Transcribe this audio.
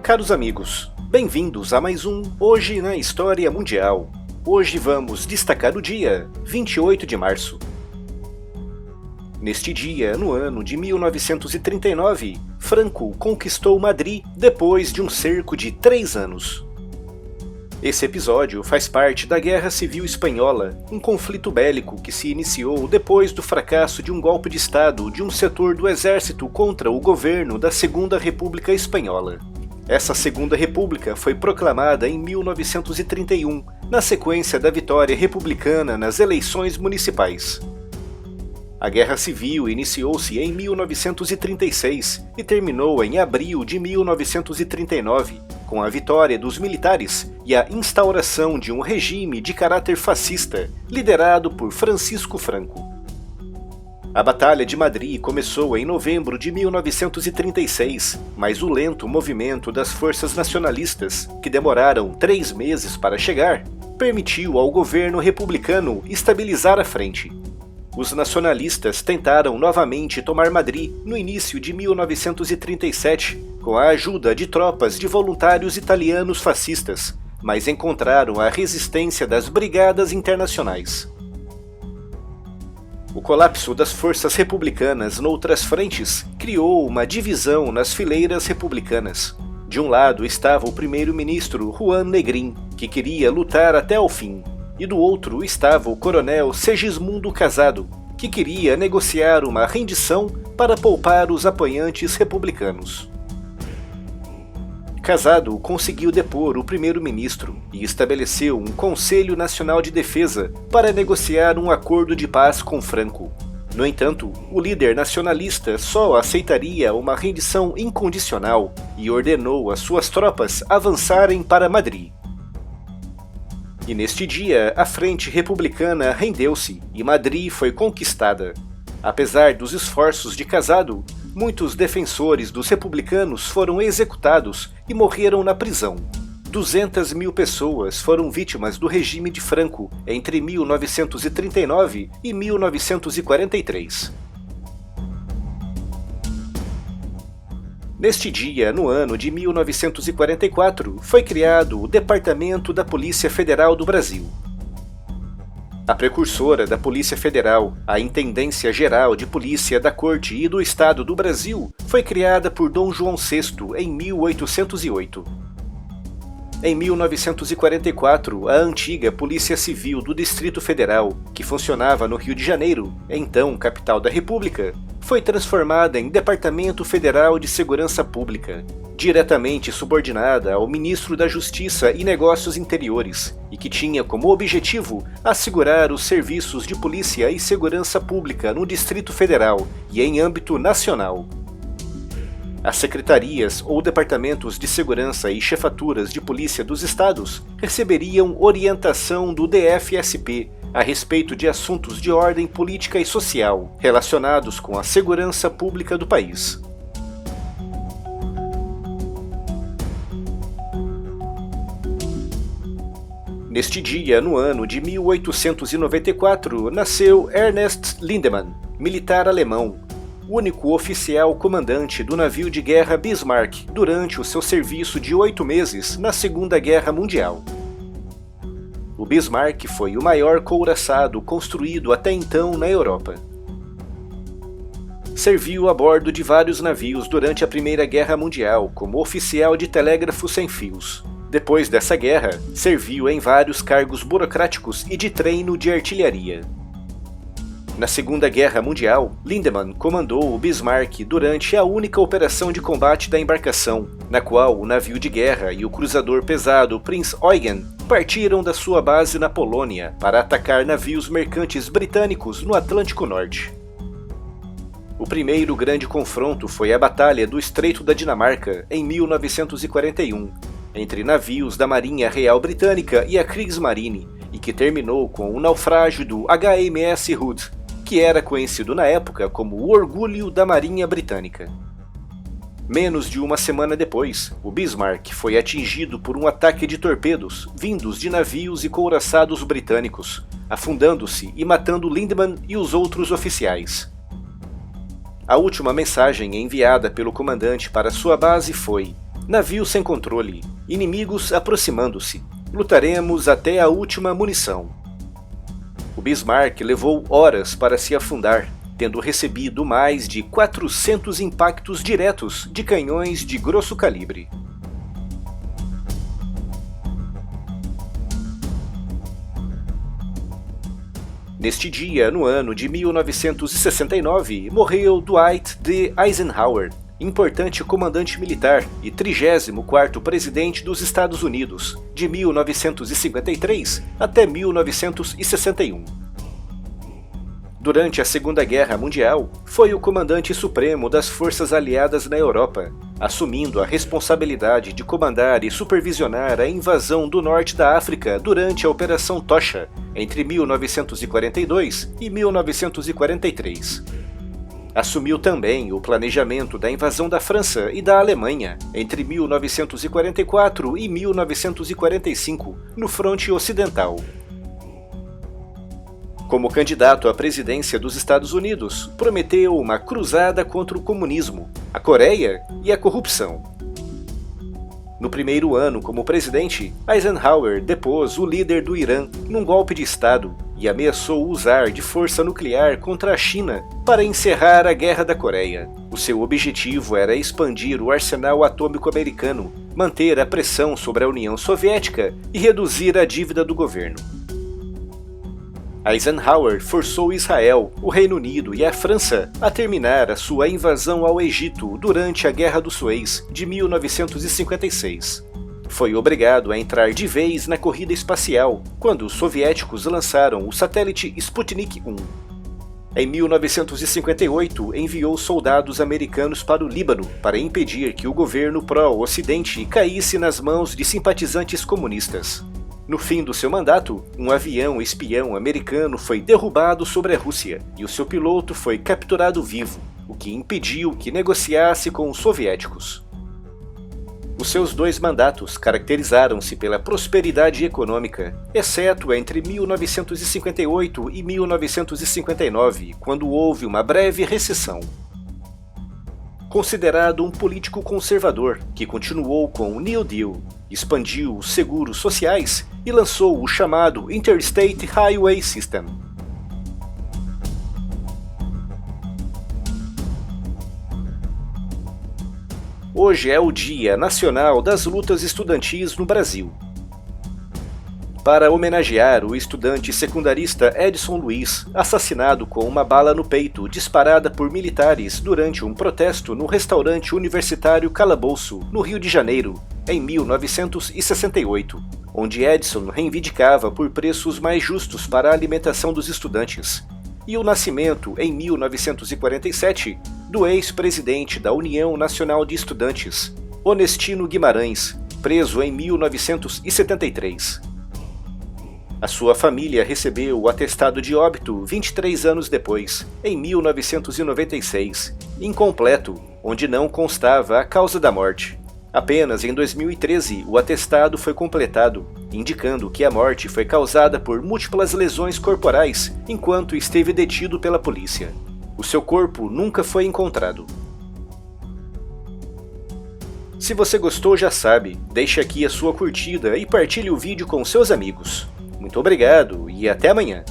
Caros amigos, bem-vindos a mais um Hoje na História Mundial. Hoje vamos destacar o dia 28 de março. Neste dia, no ano de 1939, Franco conquistou Madrid depois de um cerco de 3 anos. Esse episódio faz parte da Guerra Civil Espanhola, um conflito bélico que se iniciou depois do fracasso de um golpe de Estado de um setor do exército contra o governo da Segunda República Espanhola. Essa Segunda República foi proclamada em 1931, na sequência da vitória republicana nas eleições municipais. A Guerra Civil iniciou-se em 1936 e terminou em abril de 1939, com a vitória dos militares e a instauração de um regime de caráter fascista, liderado por Francisco Franco. A Batalha de Madrid começou em novembro de 1936, mas o lento movimento das forças nacionalistas, que demoraram 3 meses para chegar, permitiu ao governo republicano estabilizar a frente. Os nacionalistas tentaram novamente tomar Madrid no início de 1937, com a ajuda de tropas de voluntários italianos fascistas, mas encontraram a resistência das brigadas internacionais. O colapso das forças republicanas noutras frentes criou uma divisão nas fileiras republicanas. De um lado estava o primeiro-ministro Juan Negrín, que queria lutar até o fim, e do outro estava o coronel Segismundo Casado, que queria negociar uma rendição para poupar os apoiantes republicanos. Casado conseguiu depor o primeiro-ministro e estabeleceu um Conselho Nacional de Defesa para negociar um acordo de paz com Franco. No entanto, o líder nacionalista só aceitaria uma rendição incondicional e ordenou às suas tropas avançarem para Madrid. E neste dia, a frente republicana rendeu-se e Madrid foi conquistada. Apesar dos esforços de Casado, muitos defensores dos republicanos foram executados e morreram na prisão. 200.000 pessoas foram vítimas do regime de Franco entre 1939 e 1943. Neste dia, no ano de 1944, foi criado o Departamento da Polícia Federal do Brasil. A precursora da Polícia Federal, a Intendência Geral de Polícia da Corte e do Estado do Brasil, foi criada por Dom João VI em 1808. Em 1944, a antiga Polícia Civil do Distrito Federal, que funcionava no Rio de Janeiro, então capital da República, foi transformada em Departamento Federal de Segurança Pública, diretamente subordinada ao Ministro da Justiça e Negócios Interiores, e que tinha como objetivo assegurar os serviços de polícia e segurança pública no Distrito Federal e em âmbito nacional. As secretarias ou departamentos de segurança e chefaturas de polícia dos estados receberiam orientação do DFSP a respeito de assuntos de ordem política e social relacionados com a segurança pública do país. Neste dia, no ano de 1894, nasceu Ernest Lindemann, militar alemão, único oficial comandante do navio de guerra Bismarck durante o seu serviço de 8 meses na Segunda Guerra Mundial. O Bismarck foi o maior couraçado construído até então na Europa. Serviu a bordo de vários navios durante a Primeira Guerra Mundial como oficial de telégrafo sem fios. Depois dessa guerra, serviu em vários cargos burocráticos e de treino de artilharia. Na Segunda Guerra Mundial, Lindemann comandou o Bismarck durante a única operação de combate da embarcação, na qual o navio de guerra e o cruzador pesado Prinz Eugen partiram da sua base na Polônia para atacar navios mercantes britânicos no Atlântico Norte. O primeiro grande confronto foi a Batalha do Estreito da Dinamarca, em 1941, entre navios da Marinha Real Britânica e a Kriegsmarine, e que terminou com o naufrágio do HMS Hood, que era conhecido na época como o Orgulho da Marinha Britânica. Menos de uma semana depois, o Bismarck foi atingido por um ataque de torpedos vindos de navios e couraçados britânicos, afundando-se e matando Lindemann e os outros oficiais. A última mensagem enviada pelo comandante para sua base foi: Navio sem controle. Inimigos aproximando-se. Lutaremos até a última munição. O Bismarck levou horas para se afundar, tendo recebido mais de 400 impactos diretos de canhões de grosso calibre. Neste dia, no ano de 1969, morreu Dwight D. Eisenhower, importante comandante militar e 34º presidente dos Estados Unidos, de 1953 até 1961. Durante a Segunda Guerra Mundial, foi o comandante supremo das forças aliadas na Europa, assumindo a responsabilidade de comandar e supervisionar a invasão do norte da África durante a Operação Tocha, entre 1942 e 1943. Assumiu também o planejamento da invasão da França e da Alemanha, entre 1944 e 1945, no fronte ocidental. Como candidato à presidência dos Estados Unidos, prometeu uma cruzada contra o comunismo, a Coreia e a corrupção. No primeiro ano como presidente, Eisenhower depôs o líder do Irã num golpe de Estado e ameaçou usar de força nuclear contra a China para encerrar a Guerra da Coreia. O seu objetivo era expandir o arsenal atômico americano, manter a pressão sobre a União Soviética e reduzir a dívida do governo. Eisenhower forçou Israel, o Reino Unido e a França a terminar a sua invasão ao Egito durante a Guerra do Suez de 1956. Foi obrigado a entrar de vez na corrida espacial quando os soviéticos lançaram o satélite Sputnik 1. Em 1958, enviou soldados americanos para o Líbano para impedir que o governo pró-Ocidente caísse nas mãos de simpatizantes comunistas. No fim do seu mandato, um avião espião americano foi derrubado sobre a Rússia e o seu piloto foi capturado vivo, o que impediu que negociasse com os soviéticos. Os seus dois mandatos caracterizaram-se pela prosperidade econômica, exceto entre 1958 e 1959, quando houve uma breve recessão. Considerado um político conservador que continuou com o New Deal, expandiu os seguros sociais e lançou o chamado Interstate Highway System. Hoje é o Dia Nacional das Lutas Estudantis no Brasil. Para homenagear o estudante secundarista Edson Luiz, assassinado com uma bala no peito disparada por militares durante um protesto no restaurante universitário Calabouço, no Rio de Janeiro, em 1968, onde Edson reivindicava por preços mais justos para a alimentação dos estudantes, e o nascimento, em 1947, do ex-presidente da União Nacional de Estudantes, Onestino Guimarães, preso em 1973. A sua família recebeu o atestado de óbito 23 anos depois, em 1996, incompleto, onde não constava a causa da morte. Apenas em 2013 o atestado foi completado, indicando que a morte foi causada por múltiplas lesões corporais enquanto esteve detido pela polícia. O seu corpo nunca foi encontrado. Se você gostou, já sabe, deixe aqui a sua curtida e partilhe o vídeo com seus amigos. Muito obrigado e até amanhã!